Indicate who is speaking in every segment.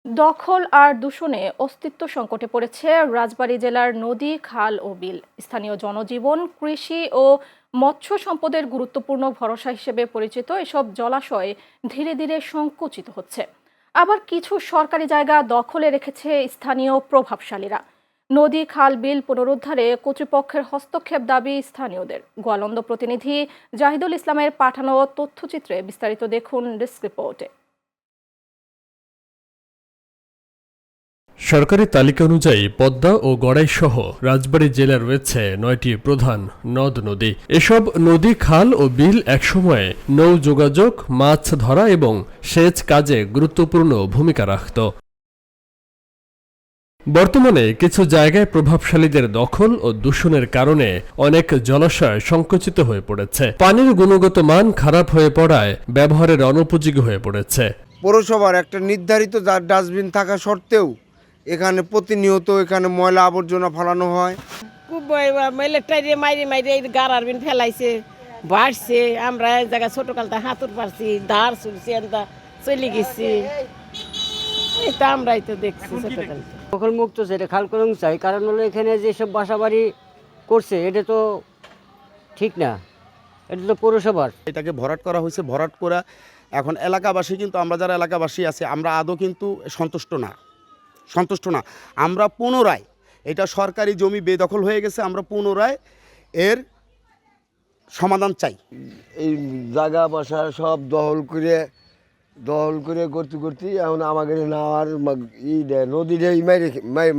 Speaker 1: দখল আর দূষণে অস্তিত্ব সংকটে পড়েছে রাজবাড়ী জেলার নদী, খাল ও বিল। স্থানীয় জনজীবন, কৃষি ও মৎস্য সম্পদের গুরুত্বপূর্ণ ভরসা হিসেবে পরিচিত এসব জলাশয় ধীরে ধীরে সংকুচিত হচ্ছে। আবার কিছু সরকারি জায়গা দখলে রেখেছে স্থানীয় প্রভাবশালীরা। নদী, খাল, বিল পুনরুদ্ধারে কর্তৃপক্ষের হস্তক্ষেপ দাবি স্থানীয়দের। গোয়ালন্দ প্রতিনিধি জাহিদুল ইসলামের পাঠানো তথ্যচিত্রে বিস্তারিত দেখুন ডেস্ক রিপোর্টে।
Speaker 2: সরকারি তালিকা অনুযায়ী পদ্মা ও গড়াই সহ রাজবাড়ী জেলায় রয়েছে ৯টি প্রধান নদ নদী। এসব নদী, খাল ও বিল একসময়ে নৌ যোগাযোগ, মাছ ধরা এবং সেচ কাজে গুরুত্বপূর্ণ ভূমিকা রাখত। বর্তমানে কিছু জায়গায় প্রভাবশালীদের দখল ও দূষণের কারণে অনেক জলাশয় সংকুচিত হয়ে পড়েছে। পানির গুণগত মান খারাপ হয়ে পড়ায় ব্যবহারের অনুপযোগী হয়ে পড়েছে।
Speaker 3: পৌরসভার একটা নির্ধারিত ডাস্টবিন থাকা সত্ত্বেও এখানে প্রতিনিয়ত ময়লা আবর্জনা ফেলানো হয়।
Speaker 4: গারারবিন ফেলাইছে, বাড়ছে। আমরা এক জায়গায় ছোট কালটা হাতুর পারছি, ধার চলছি, চলে গেছি। এটা আমরাই তো দেখছি ছোটকাল।
Speaker 5: দখল মুক্ত সেটা খাল কলম চাই, কারণ হলো এখানে যেসব বাসাবাড়ি করছে এটা তো ঠিক না, এটা তো পৌরসভার।
Speaker 6: এটাকে ভরাট করা হয়েছে, ভরাট করা এখন এলাকাবাসী, কিন্তু আমরা যারা এলাকাবাসী আছে আমরা আদৌ কিন্তু সন্তুষ্ট না। আমরা পুনরায়, এটা সরকারি জমি বেদখল হয়ে গেছে, আমরা পুনরায় এর সমাধান চাই।
Speaker 7: এই জায়গা বাসা সব দখল করে করতে এখন আমাকে নাওয়ার নদীটাই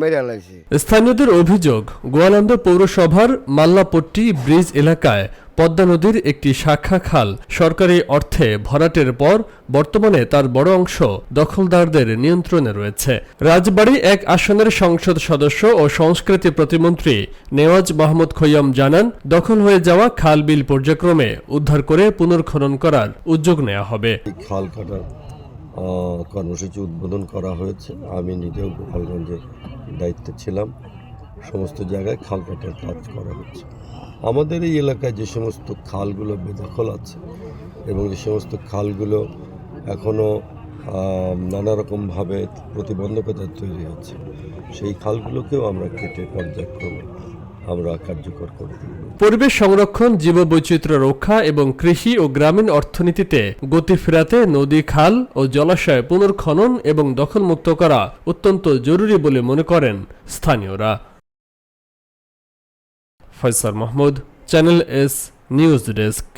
Speaker 7: মেরে লাগছে।
Speaker 2: স্থানীয়দের অভিযোগ, গোয়ালন্দ পৌরসভার মাল্লাপট্টি ব্রিজ এলাকায় পদ্মা নদীর একটি শাখা খাল সরকারি অর্থে ভরাটের পর বর্তমানে তার বড় অংশ দখলদারদের নিয়ন্ত্রণে রয়েছে। রাজবাড়ী ১ আসনের সংসদ সদস্য ও সংস্কৃতি প্রতিমন্ত্রী নেওয়াজ মাহমুদ খৈয়াম জানান, দখল হয়ে যাওয়া খাল বিল পর্যায়ক্রমে উদ্ধার করে পুনর্খনন করার উদ্যোগ নেওয়া হবে।
Speaker 7: খাল কাটার কর্মসূচি উদ্বোধন করা হয়েছে। আমি নিজেও গোপালগঞ্জের দায়িত্বে ছিলাম। সমস্ত জায়গায় খাল কাটার কাজ করা হচ্ছে। আমাদের এই এলাকায় যে সমস্ত খালগুলো বেদখল আছে এবং যে সমস্ত খালগুলো এখনও নানা রকমভাবে প্রতিবন্ধকতা তৈরি হচ্ছে, সেই খালগুলোকেও আমরা কেটে পর্যায়ক্রমে আমরা কার্যকর করব।
Speaker 2: পরিবেশ সংরক্ষণ, জীববৈচিত্র্য রক্ষা এবং কৃষি ও গ্রামীণ অর্থনীতিতে গতি ফেরাতে নদী, খাল ও জলাশয় পুনর্খনন এবং দখলমুক্ত করা অত্যন্ত জরুরি বলে মনে করেন স্থানীয়রা। Faisal Mahmud, channel S news desk.